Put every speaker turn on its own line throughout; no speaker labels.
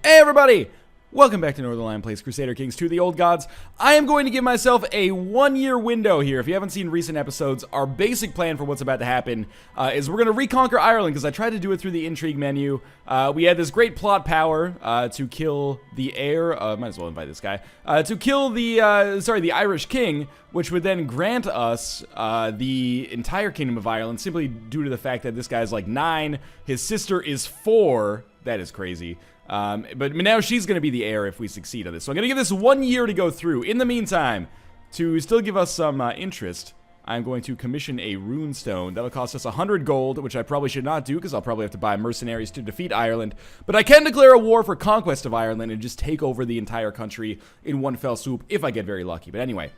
Hey everybody! Welcome back to Northernlion Plays Crusader Kings 2 The Old Gods. I am going to give myself a 1-year window here. If you haven't seen recent episodes, our basic plan for what's about to happen is we're going to reconquer Ireland, because I tried to do it through the intrigue menu. We had this great plot power to kill the heir, might as well invite this guy, to kill the Irish king, which would then grant us the entire Kingdom of Ireland, simply due to the fact that this guy's like 9, his sister is 4, that is crazy. But now she's going to be the heir if we succeed on this. So I'm going to give this 1 year to go through. In the meantime, to still give us some interest, I'm going to commission a rune stone. That'll cost us 100 gold, which I probably should not do because I'll probably have to buy mercenaries to defeat Ireland. But I can declare a war for conquest of Ireland and just take over the entire country in one fell swoop if I get very lucky. But anyway,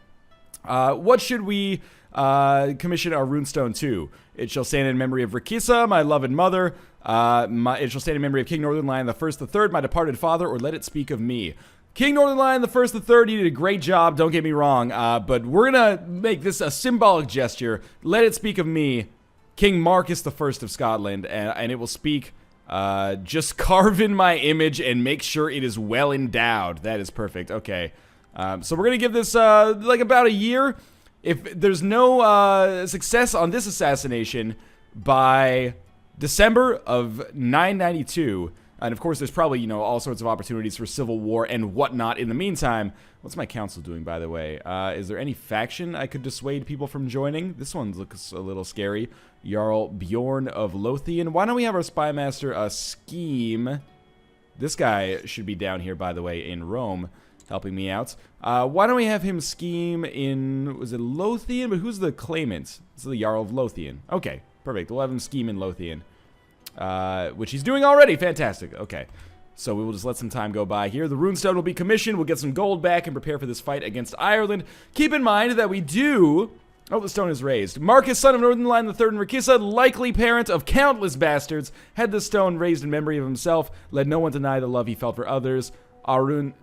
what should we commission our runestone to? It shall stand in memory of Rikissa, my loved mother. It shall stand in memory of King Northernlion the First, the Third, my departed father, or let it speak of me. King Northernlion the First, the Third, you did a great job, don't get me wrong, but we're gonna make this a symbolic gesture. Let it speak of me, King Markus the First of Scotland, and it will speak, just carve in my image and make sure it is well endowed. That is perfect, okay. So we're gonna give this, like about a year. If there's no success on this assassination by December of 992, and of course there's probably, you know, all sorts of opportunities for civil war and whatnot in the meantime. What's my council doing, by the way? Is there any faction I could dissuade people from joining? This one looks a little scary. Jarl Bjorn of Lothian. Why don't we have our spy master scheme? This guy should be down here, by the way, in Rome, helping me out. Why don't we have him scheme in, was it Lothian? But who's the claimant? It's the Jarl of Lothian. Okay, perfect. We'll have him scheme in Lothian. Which he's doing already. Fantastic. Okay. So we will just let some time go by here. The runestone will be commissioned. We'll get some gold back and prepare for this fight against Ireland. Keep in mind that we do... Oh, the stone is raised. Markus, son of Northernlion III and Rikissa, likely parent of countless bastards, had the stone raised in memory of himself. Let no one deny the love he felt for others. Arun...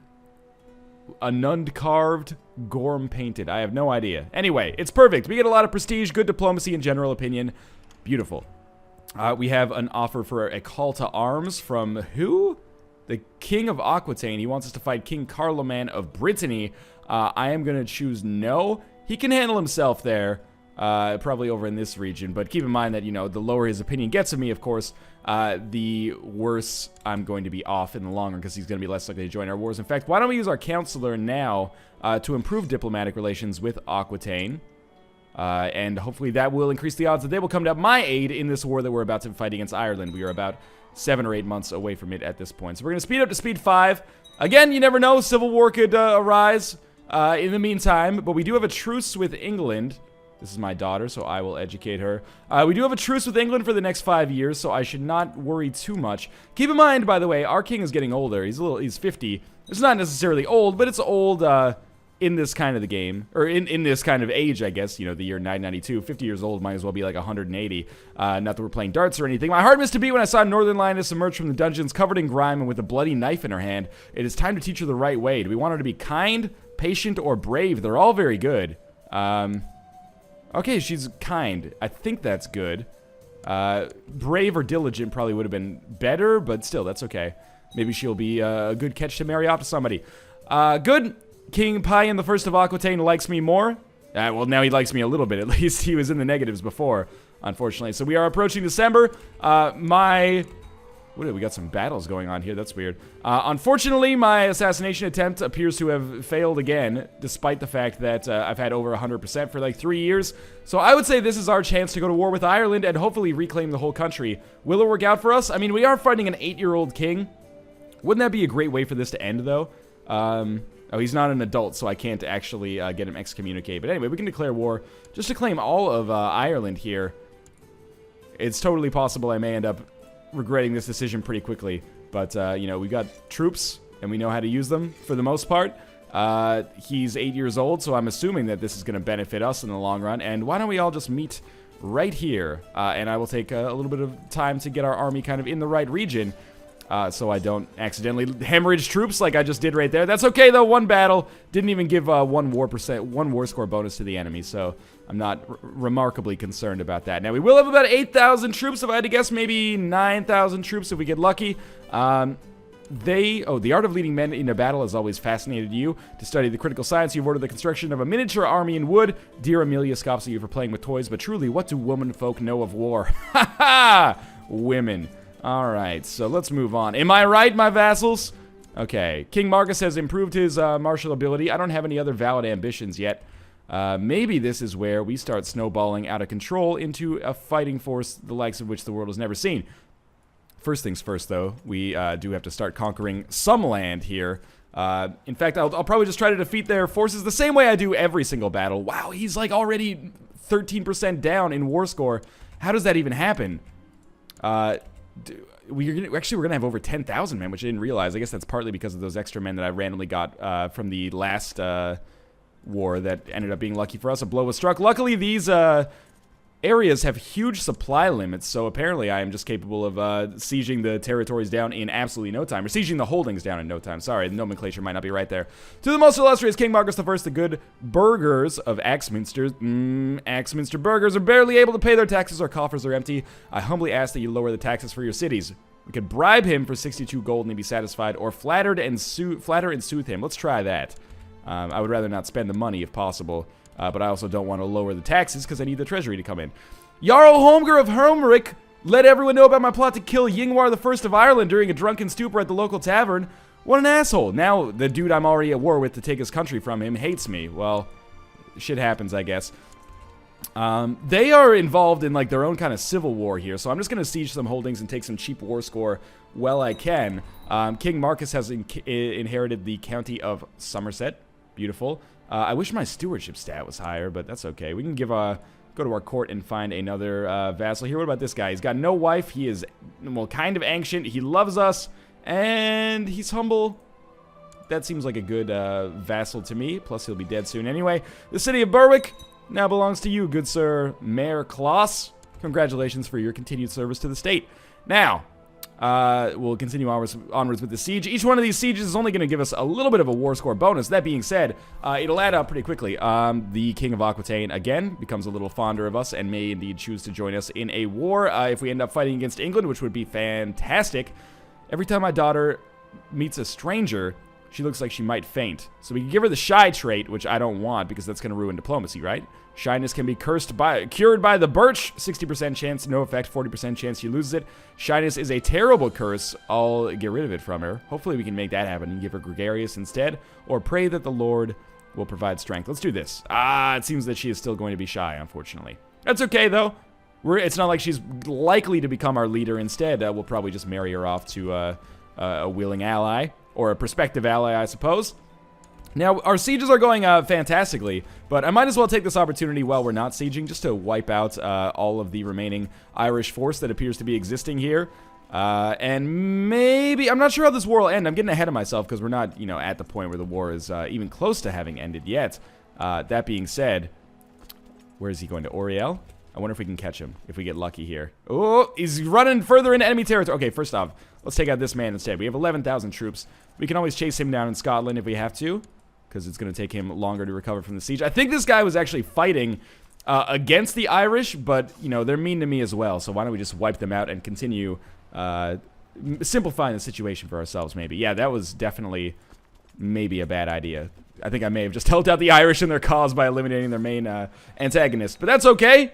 Anund carved, Gorm painted. I have no idea. Anyway, it's perfect. We get a lot of prestige, good diplomacy, and general opinion. Beautiful. We have an offer for a call to arms from who? The King of Aquitaine. He wants us to fight King Carloman of Brittany. I am going to choose no. He can handle himself there. Probably over in this region, but keep in mind that, you know, the lower his opinion gets of me, of course, the worse I'm going to be off in the long run, because he's going to be less likely to join our wars. In fact, why don't we use our counselor now to improve diplomatic relations with Aquitaine, and hopefully that will increase the odds that they will come to my aid in this war that we're about to fight against Ireland. We are about 7 or 8 months away from it at this point, so we're going to speed up to speed 5. Again, you never know, civil war could arise in the meantime, but we do have a truce with England. This is my daughter, so I will educate her. We do have a truce with England for the next 5 years, so I should not worry too much. Keep in mind, by the way, our king is getting older. He's 50. It's not necessarily old, but it's old in this kind of the game, or in this kind of age, I guess. You know, the year 992. 50 years old might as well be like 180. Not that we're playing darts or anything. My heart missed a beat when I saw Northernlion emerge from the dungeons, covered in grime and with a bloody knife in her hand. It is time to teach her the right way. Do we want her to be kind, patient, or brave? They're all very good. Okay, she's kind. I think that's good. Brave or diligent probably would have been better, but still, that's okay. Maybe she'll be a good catch to marry off to somebody. Good. King Payan the First of Aquitaine likes me more. Well, now he likes me a little bit, at least. He was in the negatives before, unfortunately. So we are approaching December. We got some battles going on here. That's weird. Unfortunately, my assassination attempt appears to have failed again, despite the fact that I've had over 100% for like 3 years. So I would say this is our chance to go to war with Ireland and hopefully reclaim the whole country. Will it work out for us? I mean, we are fighting an 8-year-old king. Wouldn't that be a great way for this to end, though? Oh, he's not an adult, so I can't actually get him excommunicated. But anyway, we can declare war just to claim all of Ireland here. It's totally possible I may end up regretting this decision pretty quickly, but you know, we got troops and we know how to use them for the most part. He's 8 years old, so I'm assuming that this is going to benefit us in the long run. And why don't we all just meet right here, and I will take a little bit of time to get our army kind of in the right region, so I don't accidentally hemorrhage troops like I just did right there. That's okay though. One battle didn't even give one war score bonus to the enemy, so I'm not remarkably concerned about that. Now we will have about 8,000 troops. If I had to guess, maybe 9,000 troops if we get lucky. the art of leading men into battle has always fascinated you. To study the critical science, you've ordered the construction of a miniature army in wood. Dear Amelia scoffs at you for playing with toys, but truly, what do women folk know of war? Ha ha! Women. Alright, so let's move on. Am I right, my vassals? Okay, King Markus has improved his martial ability. I don't have any other valid ambitions yet. Maybe this is where we start snowballing out of control into a fighting force the likes of which the world has never seen. First things first, though, we do have to start conquering some land here. In fact, I'll probably just try to defeat their forces the same way I do every single battle. Wow, he's like already 13% down in war score. How does that even happen? We're gonna have over 10,000 men, which I didn't realize. I guess that's partly because of those extra men that I randomly got from the last war that ended up being lucky for us. A blow was struck. Luckily, these areas have huge supply limits, so apparently I am just capable of sieging the territories down in absolutely no time, or sieging the holdings down in no time. Sorry, the nomenclature might not be right there. To the most illustrious King Markus I, the good burghers of Axminster. Axminster burghers are barely able to pay their taxes, our coffers are empty. I humbly ask that you lower the taxes for your cities. We could bribe him for 62 gold and he'd be satisfied, or flatter and soothe him. Let's try that. I would rather not spend the money if possible. But I also don't want to lower the taxes because I need the treasury to come in. Jarl Holmger of Hermrick let everyone know about my plot to kill Yngwar I of Ireland during a drunken stupor at the local tavern. What an asshole. Now the dude I'm already at war with to take his country from him hates me. Well, shit happens, I guess. They are involved in like their own kind of civil war here, so I'm just going to siege some holdings and take some cheap war score while I can. King Markus has inherited the county of Somerset. Beautiful. I wish my stewardship stat was higher, but that's okay. We can go to our court and find another vassal here. What about this guy? He's got no wife. He is, well, kind of ancient. He loves us, and he's humble. That seems like a good vassal to me. Plus, he'll be dead soon anyway. The city of Berwick now belongs to you, good sir Mayor Klaus. Congratulations for your continued service to the state. Now, we'll continue onwards with the siege. Each one of these sieges is only going to give us a little bit of a war score bonus. That being said, it'll add up pretty quickly. The King of Aquitaine, again, becomes a little fonder of us and may indeed choose to join us in a war if we end up fighting against England, which would be fantastic. Every time my daughter meets a stranger, she looks like she might faint. So we can give her the shy trait, which I don't want because that's going to ruin diplomacy, right? Shyness can be cured by the birch. 60% chance, no effect. 40% chance she loses it. Shyness is a terrible curse. I'll get rid of it from her. Hopefully we can make that happen and give her gregarious instead. Or pray that the Lord will provide strength. Let's do this. It seems that she is still going to be shy, unfortunately. That's okay, though. It's not like she's likely to become our leader. Instead, we'll probably just marry her off to a willing ally. Or a prospective ally, I suppose. Now, our sieges are going fantastically, but I might as well take this opportunity while we're not sieging just to wipe out all of the remaining Irish force that appears to be existing here. And maybe, I'm not sure how this war will end. I'm getting ahead of myself because we're not, at the point where the war is even close to having ended yet. That being said, where is he going to? Oriel? I wonder if we can catch him, if we get lucky here. Oh, he's running further into enemy territory. Okay, first off, let's take out this man instead. We have 11,000 troops. We can always chase him down in Scotland if we have to, because it's going to take him longer to recover from the siege. I think this guy was actually fighting against the Irish, but, they're mean to me as well, so why don't we just wipe them out and continue simplifying the situation for ourselves, maybe. Yeah, that was definitely maybe a bad idea. I think I may have just helped out the Irish in their cause by eliminating their main antagonist, but that's okay.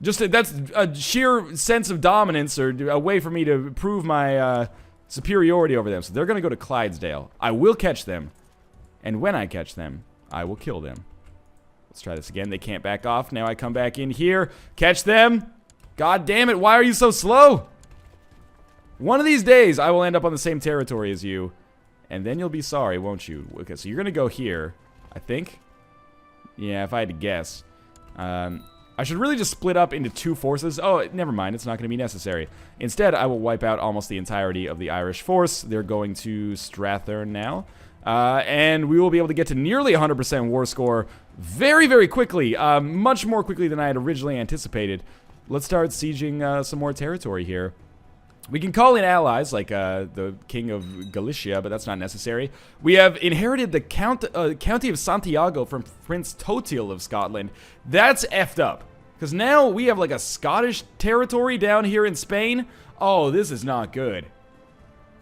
That's a sheer sense of dominance, or a way for me to prove my superiority over them. So they're going to go to Clydesdale. I will catch them. And when I catch them, I will kill them. Let's try this again. They can't back off. Now I come back in here. Catch them. God damn it. Why are you so slow? One of these days, I will end up on the same territory as you. And then you'll be sorry, won't you? Okay, so you're going to go here, I think. Yeah, if I had to guess. I should really just split up into two forces. Oh, never mind. It's not going to be necessary. Instead, I will wipe out almost the entirety of the Irish force. They're going to Strathern now. And we will be able to get to nearly 100% war score very, very quickly. Much more quickly than I had originally anticipated. Let's start sieging some more territory here. We can call in allies, like the King of Galicia, but that's not necessary. We have inherited the County of Santiago from Prince Totil of Scotland. That's effed up. Because now we have like a Scottish territory down here in Spain. Oh, this is not good.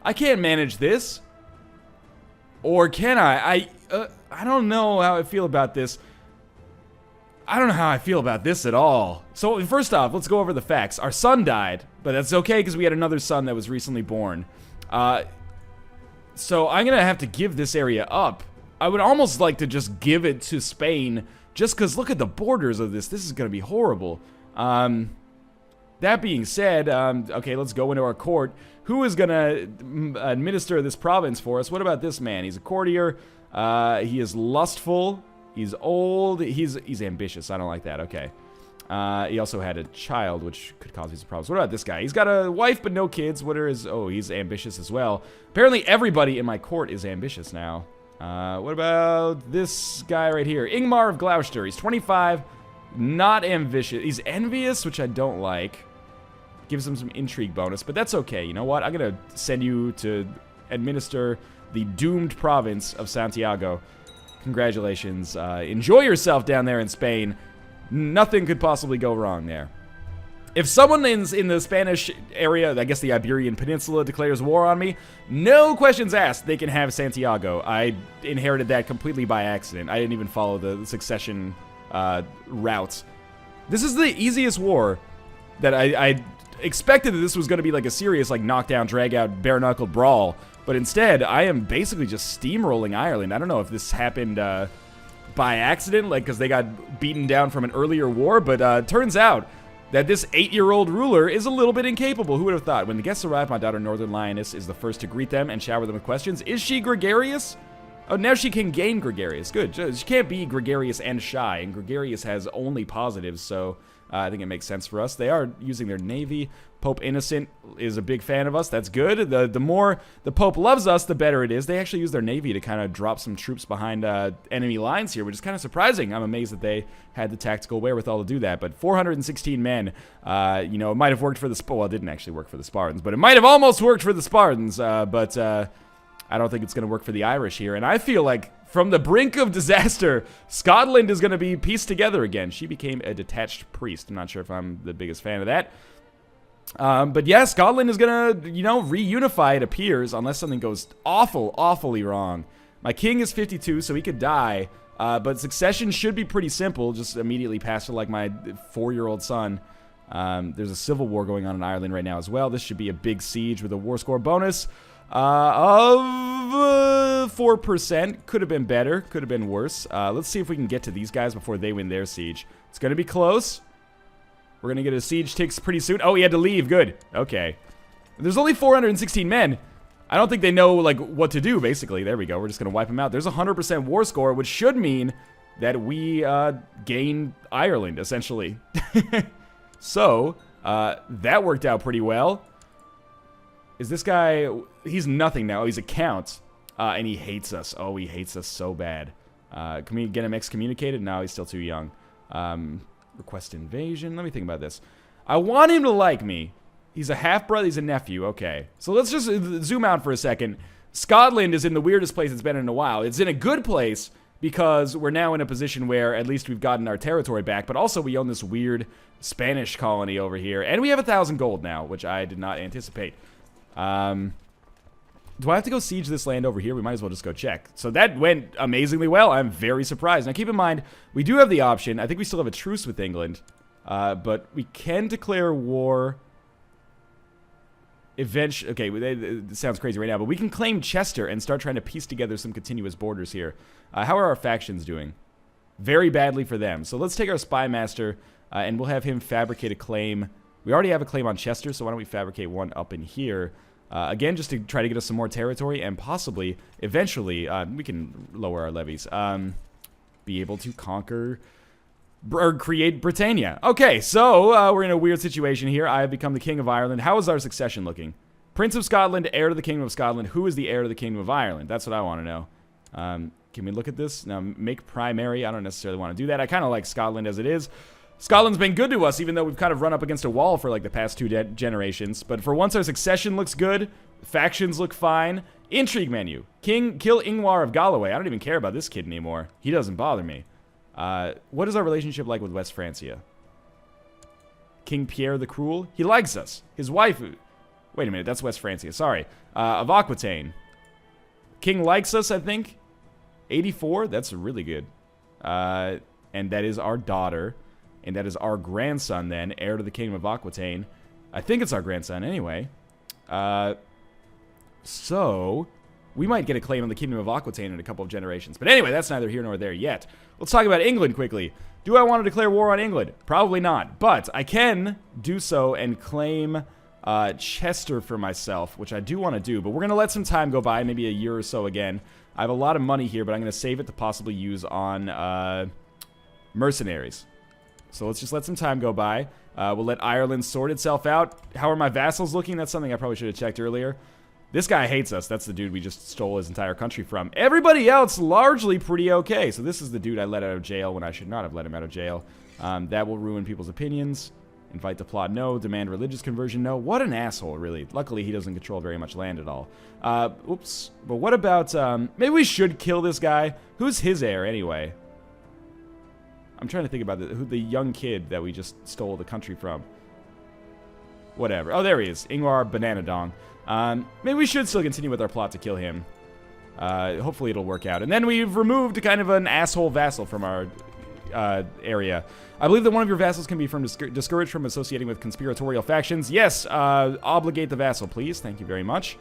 I can't manage this. Or can I? I don't know how I feel about this. I don't know how I feel about this at all. So first off, let's go over the facts. Our son died, but that's okay because we had another son that was recently born. So I'm going to have to give this area up. I would almost like to just give it to Spain just because look at the borders of this. This is going to be horrible. That being said, okay, let's go into our court. Who is going to administer this province for us? What about this man? He's a courtier. He is lustful. He's old. He's ambitious. I don't like that. Okay. He also had a child, which could cause these problems. What about this guy? He's got a wife, but no kids. What are his... Oh, he's ambitious as well. Apparently, everybody in my court is ambitious now. What about this guy right here? Ingmar of Gloucester. He's 25. Not ambitious. He's envious, which I don't like. Gives him some intrigue bonus, but that's okay. You know what? I'm going to send you to administer the doomed province of Santiago. Congratulations. Enjoy yourself down there in Spain. Nothing could possibly go wrong there. If someone in the Spanish area, I guess the Iberian Peninsula, declares war on me, no questions asked, they can have Santiago. I inherited that completely by accident. I didn't even follow the succession route. This is the easiest war that I expected that this was going to be like a serious, like, knockdown, drag-out, bare-knuckled brawl. But instead, I am basically just steamrolling Ireland. I don't know if this happened by accident, like because they got beaten down from an earlier war, but turns out that this 8-year-old ruler is a little bit incapable. Who would have thought? When the guests arrive, my daughter Northern Lioness is the first to greet them and shower them with questions. Is she gregarious? Oh, now she can gain gregarious. Good. She can't be gregarious and shy, and gregarious has only positives, so I think it makes sense for us. They are using their navy. Pope Innocent is a big fan of us. That's good. The more the Pope loves us, the better it is. They actually use their navy to kind of drop some troops behind enemy lines here, which is kind of surprising. I'm amazed that they had the tactical wherewithal to do that. But 416 men, you know, it might have worked for the... Well, it didn't actually work for the Spartans, but it might have almost worked for the Spartans. But I don't think it's going to work for the Irish here. And I feel like from the brink of disaster, Scotland is going to be pieced together again. She became a detached priest. I'm not sure if I'm the biggest fan of that. But yeah, Scotland is going to, you know, reunify, it appears, unless something goes awfully wrong. My king is 52, so he could die. But succession should be pretty simple. Just immediately pass to, like, my 4-year-old son. There's a civil war going on in Ireland right now as well. This should be a big siege with a war score bonus of 4%. Could have been better. Could have been worse. Let's see if we can get to these guys before they win their siege. It's going to be close. We're going to get a siege ticks pretty soon. Oh, he had to leave. Good. Okay. There's only 416 men. I don't think they know, like, what to do, basically. There we go. We're just going to wipe them out. There's a 100% war score, which should mean that we gain Ireland, essentially. So, that worked out pretty well. Is this guy... He's nothing now. Oh, he's a count. And he hates us. Oh, he hates us so bad. Can we get him excommunicated? No, he's still too young. Request invasion. Let me think about this. I want him to like me. He's a half-brother. He's a nephew. Okay. So let's just zoom out for a second. Scotland is in the weirdest place it's been in a while. It's in a good place because we're now in a position where at least we've gotten our territory back, but also we own this weird Spanish colony over here. And we have 1,000 gold now, which I did not anticipate. Do I have to go siege this land over here? We might as well just go check. So that went amazingly well. I'm very surprised. Now, keep in mind, we do have the option. I think we still have a truce with England. But we can declare war eventually. Okay, it sounds crazy right now. But we can claim Chester and start trying to piece together some continuous borders here. How are our factions doing? Very badly for them. So let's take our spy master, and we'll have him fabricate a claim. We already have a claim on Chester, so why don't we fabricate one up in here? Again, just to try to get us some more territory, and possibly, eventually, we can lower our levies. Be able to conquer, or create Britannia. Okay, so, we're in a weird situation here. I have become the King of Ireland. How is our succession looking? Prince of Scotland, heir to the Kingdom of Scotland. Who is the heir to the Kingdom of Ireland? That's what I want to know. Can we look at this? Now, make primary. I don't necessarily want to do that. I kind of like Scotland as it is. Scotland's been good to us, even though we've kind of run up against a wall for like the past 2 generations. But for once, our succession looks good. Factions look fine. Intrigue menu. King, kill Ingmar of Galloway. I don't even care about this kid anymore. He doesn't bother me. What is our relationship like with West Francia? King Pierre the Cruel. He likes us. His wife... Wait a minute, that's West Francia. Sorry. Of Aquitaine. King likes us, I think. 84? That's really good. And that is our daughter. And that is our grandson, then, heir to the Kingdom of Aquitaine. I think it's our grandson, anyway. So, we might get a claim on the Kingdom of Aquitaine in a couple of generations. But anyway, that's neither here nor there yet. Let's talk about England quickly. Do I want to declare war on England? Probably not. But I can do so and claim Chester for myself, which I do want to do. But we're going to let some time go by, maybe a year or so again. I have a lot of money here, but I'm going to save it to possibly use on mercenaries. So let's just let some time go by. We'll let Ireland sort itself out. How are my vassals looking? That's something I probably should have checked earlier. This guy hates us. That's the dude we just stole his entire country from. Everybody else largely pretty okay. So this is the dude I let out of jail when I should not have let him out of jail. That will ruin people's opinions. Invite to plot, no. Demand religious conversion, no. What an asshole, really. Luckily, he doesn't control very much land at all. Oops. But what about, maybe we should kill this guy. Who's his heir, anyway? I'm trying to think about who the young kid that we just stole the country from. Whatever. Oh, there he is. Ingvar Bananadong. Maybe we should still continue with our plot to kill him. Hopefully it'll work out. And then we've removed kind of an asshole vassal from our area. I believe that one of your vassals can be discouraged from associating with conspiratorial factions. Yes, obligate the vassal, please. Thank you very much.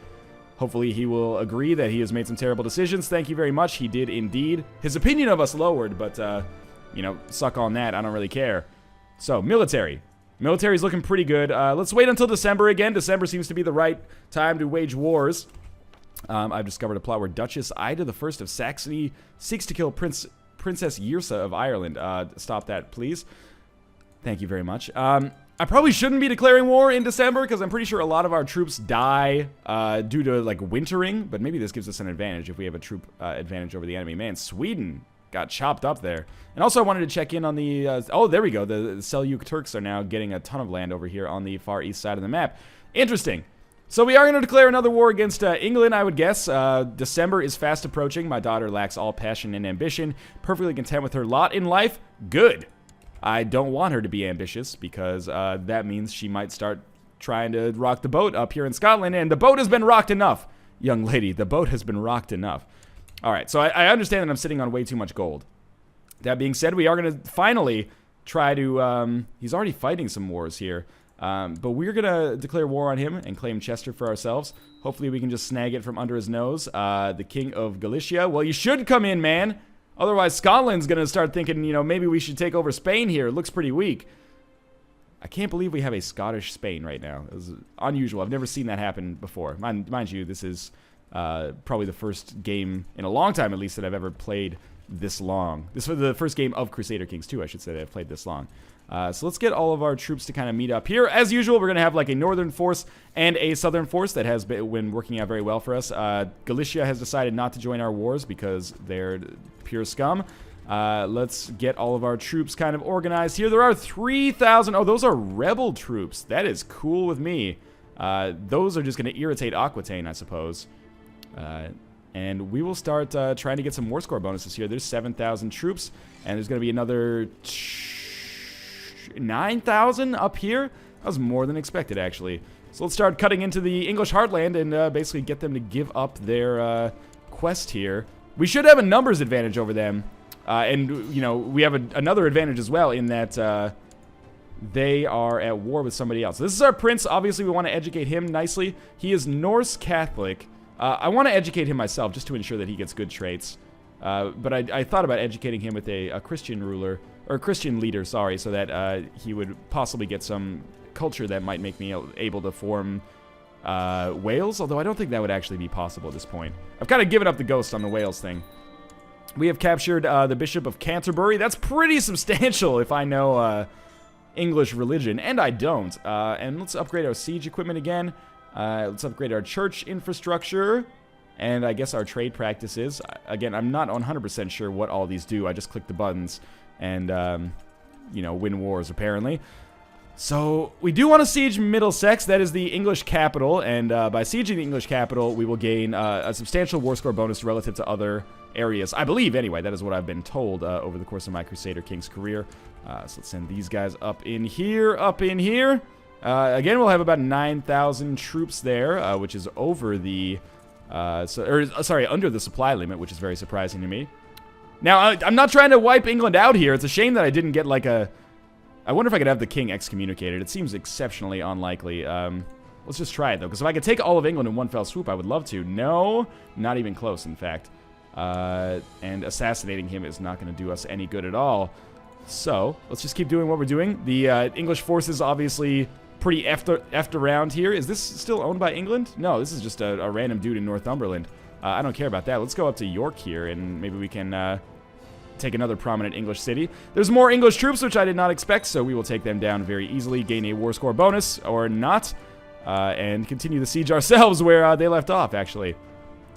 Hopefully he will agree that he has made some terrible decisions. Thank you very much. He did indeed. His opinion of us lowered, but, you know, suck on that. I don't really care. So, military. Military's looking pretty good. Let's wait until December again. December seems to be the right time to wage wars. I've discovered a plot where Duchess Ida I of Saxony seeks to kill Princess Yrsa of Ireland. Stop that, please. Thank you very much. I probably shouldn't be declaring war in December because I'm pretty sure a lot of our troops die due to, like, wintering. But maybe this gives us an advantage if we have a troop advantage over the enemy. Man, Sweden got chopped up there. And also I wanted to check in on the... oh, there we go. The Seljuk Turks are now getting a ton of land over here on the far east side of the map. Interesting. So we are going to declare another war against England, I would guess. December is fast approaching. My daughter lacks all passion and ambition. Perfectly content with her lot in life. Good. I don't want her to be ambitious because that means she might start trying to rock the boat up here in Scotland. And the boat has been rocked enough. Young lady, the boat has been rocked enough. All right, so I understand that I'm sitting on way too much gold. That being said, we are going to finally try to... he's already fighting some wars here. But we're going to declare war on him and claim Chester for ourselves. Hopefully we can just snag it from under his nose. The King of Galicia. Well, you should come in, man. Otherwise, Scotland's going to start thinking, you know, maybe we should take over Spain here. It looks pretty weak. I can't believe we have a Scottish Spain right now. It's unusual. I've never seen that happen before. Mind you, this is... probably the first game in a long time, at least, that I've ever played this long. This was the first game of Crusader Kings 2, I should say, that I've played this long. So let's get all of our troops to kind of meet up here. As usual, we're going to have like a northern force and a southern force that has been working out very well for us. Galicia has decided not to join our wars because they're pure scum. Let's get all of our troops kind of organized here. There are 3,000. Oh, those are rebel troops. That is cool with me. Those are just going to irritate Aquitaine, I suppose. And we will start trying to get some war score bonuses here. There's 7,000 troops, and there's going to be another 9,000 up here. That was more than expected, actually. So let's start cutting into the English heartland and basically get them to give up their quest here. We should have a numbers advantage over them. And, you know, we have another advantage as well in that they are at war with somebody else. This is our prince. Obviously, we want to educate him nicely. He is Norse Catholic. I want to educate him myself just to ensure that he gets good traits. But I thought about educating him with a Christian ruler, or Christian leader, sorry, so that he would possibly get some culture that might make me able to form Wales, although I don't think that would actually be possible at this point. I've kind of given up the ghost on the Wales thing. We have captured the Bishop of Canterbury. That's pretty substantial if I know English religion, and I don't. And let's upgrade our siege equipment again. Let's upgrade our church infrastructure, and I guess our trade practices. Again, I'm not 100% sure what all these do. I just click the buttons and, you know, win wars, apparently. So, we do want to siege Middlesex. That is the English capital, and by sieging the English capital, we will gain a substantial war score bonus relative to other areas. I believe, anyway. That is what I've been told over the course of my Crusader Kings career. So let's send these guys up in here, Again, we'll have about 9,000 troops there, which is over the, under the supply limit, which is very surprising to me. Now, I'm not trying to wipe England out here. It's a shame that I didn't get like a... I wonder if I could have the king excommunicated. It seems exceptionally unlikely. Let's just try it, though, because if I could take all of England in one fell swoop, I would love to. No, not even close, in fact. And assassinating him is not going to do us any good at all. So, let's just keep doing what we're doing. The English forces, obviously, pretty effed around here. Is this still owned by England? No, this is just a random dude in Northumberland. I don't care about that. Let's go up to York here, and maybe we can take another prominent English city. There's more English troops, which I did not expect, so we will take them down very easily, gain a war score bonus, or not, and continue the siege ourselves where they left off, actually.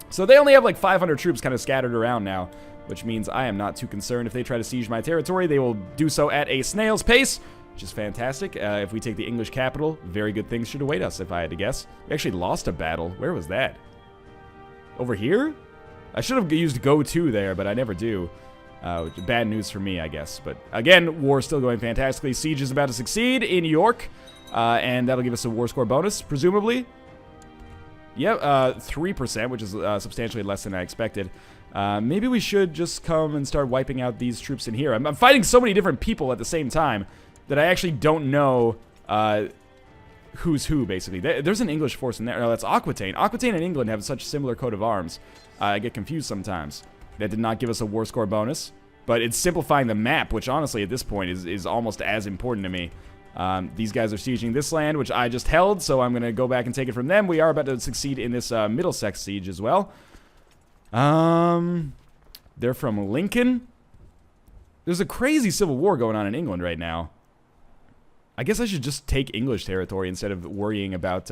So they only have like 500 troops kind of scattered around now, which means I am not too concerned. If they try to siege my territory, they will do so at a snail's pace, which is fantastic. If we take the English capital, very good things should await us, if I had to guess. We actually lost a battle. Where was that? Over here? I should have used go to there, but I never do. Bad news for me, I guess. But again, war is still going fantastically. Siege is about to succeed in York, and that'll give us a war score bonus, presumably. Yep, 3%, which is substantially less than I expected. Maybe we should just come and start wiping out these troops in here. I'm fighting so many different people at the same time that I actually don't know who's who, basically. There's an English force in there. No, that's Aquitaine. Aquitaine and England have such similar coat of arms. I get confused sometimes. That did not give us a war score bonus, but it's simplifying the map, which honestly at this point is almost as important to me. These guys are sieging this land, which I just held, so I'm going to go back and take it from them. We are about to succeed in this Middlesex siege as well. They're from Lincoln. There's a crazy civil war going on in England right now. I guess I should just take English territory instead of worrying about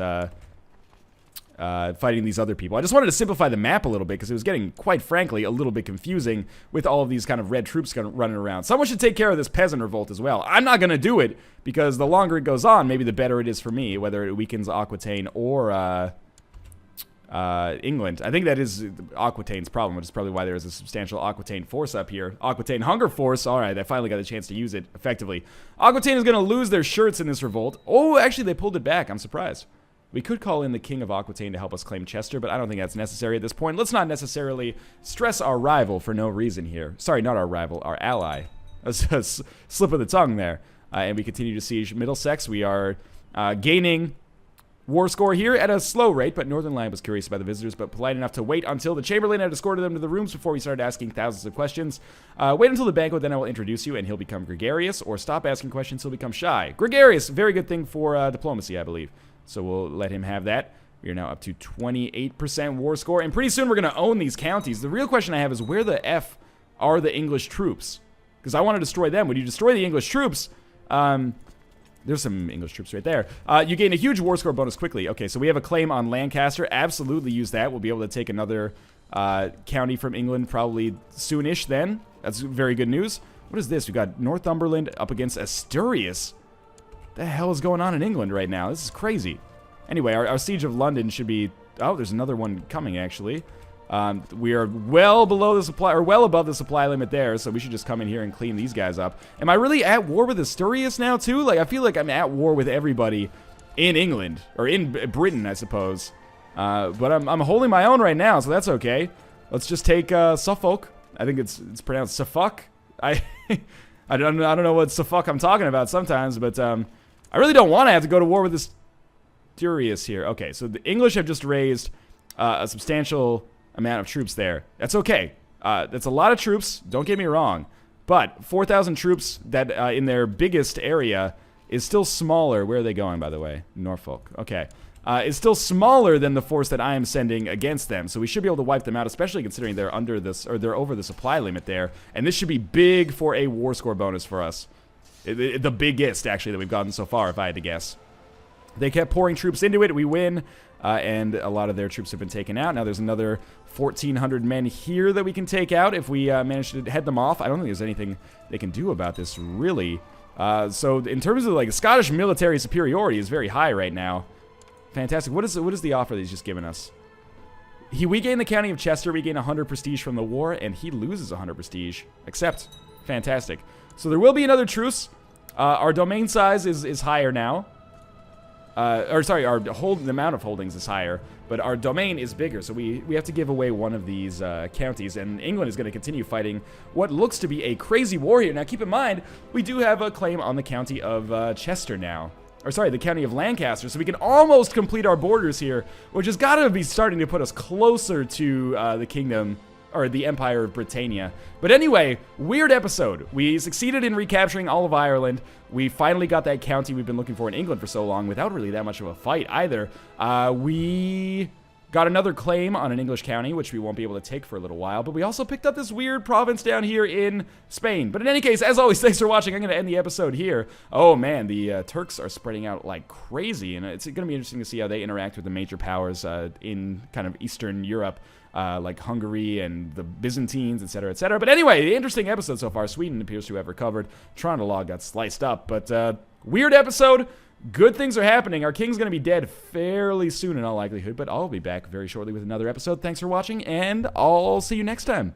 fighting these other people. I just wanted to simplify the map a little bit because it was getting, quite frankly, a little bit confusing with all of these kind of red troops running around. Someone should take care of this peasant revolt as well. I'm not going to do it because the longer it goes on, maybe the better it is for me, whether it weakens Aquitaine or England. I think that is Aquitaine's problem, which is probably why there is a substantial Aquitaine force up here. Aquitaine Hunger Force. All right, I finally got a chance to use it effectively. Aquitaine is going to lose their shirts in this revolt. Oh, actually, they pulled it back. I'm surprised. We could call in the King of Aquitaine to help us claim Chester, but I don't think that's necessary at this point. Let's not necessarily stress our rival for no reason here. Sorry, not our rival, our ally. A slip of the tongue there. And we continue to siege Middlesex. We are gaining war score here at a slow rate, but Northernlion was curious about the visitors, but polite enough to wait until the Chamberlain had escorted them to the rooms before we started asking thousands of questions. Wait until the banquet, then I will introduce you, and he'll become gregarious, or stop asking questions, he'll become shy. Gregarious, very good thing for diplomacy, I believe. So we'll let him have that. We are now up to 28% war score, and pretty soon we're going to own these counties. The real question I have is where the F are the English troops? Because I want to destroy them. When you destroy the English troops, there's some English troops right there. You gain a huge war score bonus quickly. Okay, so we have a claim on Lancaster. Absolutely use that. We'll be able to take another county from England probably soonish then. That's very good news. What is this? We've got Northumberland up against Asturias. The hell is going on in England right now? This is crazy. Anyway, our siege of London should be... Oh, there's another one coming, actually. We are well below the supply, or well above the supply limit there, so we should just come in here and clean these guys up. Am I really at war with Asturias now, too? Like, I feel like I'm at war with everybody in England, or in Britain, I suppose. But I'm holding my own right now, so that's okay. Let's just take Suffolk. I think it's pronounced Suffolk. I don't know what Suffolk I'm talking about sometimes, but I really don't want to have to go to war with Asturias here. Okay, so the English have just raised a substantial amount of troops there. That's okay. That's a lot of troops, don't get me wrong. But 4,000 troops that in their biggest area is still smaller. Where are they going, by the way? Norfolk. Okay. Is still smaller than the force that I am sending against them. So we should be able to wipe them out, especially considering they're under this, or they're over the supply limit there. And this should be big for a war score bonus for us. The biggest, actually, that we've gotten so far, if I had to guess. They kept pouring troops into it. We win. And a lot of their troops have been taken out. Now there's another 1,400 men here that we can take out if we manage to head them off. I don't think there's anything they can do about this, really. So in terms of, like, Scottish military superiority is very high right now. Fantastic. What is the offer that he's just given us? We gain the county of Chester. We gain 100 prestige from the war, and he loses 100 prestige. Accept. Fantastic. So there will be another truce. Our domain size is higher now. the amount of holdings is higher, but our domain is bigger, so we have to give away one of these counties, and England is going to continue fighting what looks to be a crazy war here. Now, keep in mind, we do have a claim on the county of Chester now. Or sorry, the county of Lancaster, so we can almost complete our borders here, which has got to be starting to put us closer to the kingdom, or the Empire of Britannia. But anyway, weird episode. We succeeded in recapturing all of Ireland. We finally got that county we've been looking for in England for so long without really that much of a fight either. We got another claim on an English county, which we won't be able to take for a little while, but we also picked up this weird province down here in Spain. But in any case, as always, thanks for watching. I'm going to end the episode here. Oh man, the Turks are spreading out like crazy, and it's going to be interesting to see how they interact with the major powers in kind of Eastern Europe. Like Hungary and the Byzantines, etc., etc. But anyway, the interesting episode so far. Sweden appears to have recovered. Trondhelag got sliced up, but weird episode. Good things are happening. Our king's going to be dead fairly soon in all likelihood, but I'll be back very shortly with another episode. Thanks for watching, and I'll see you next time.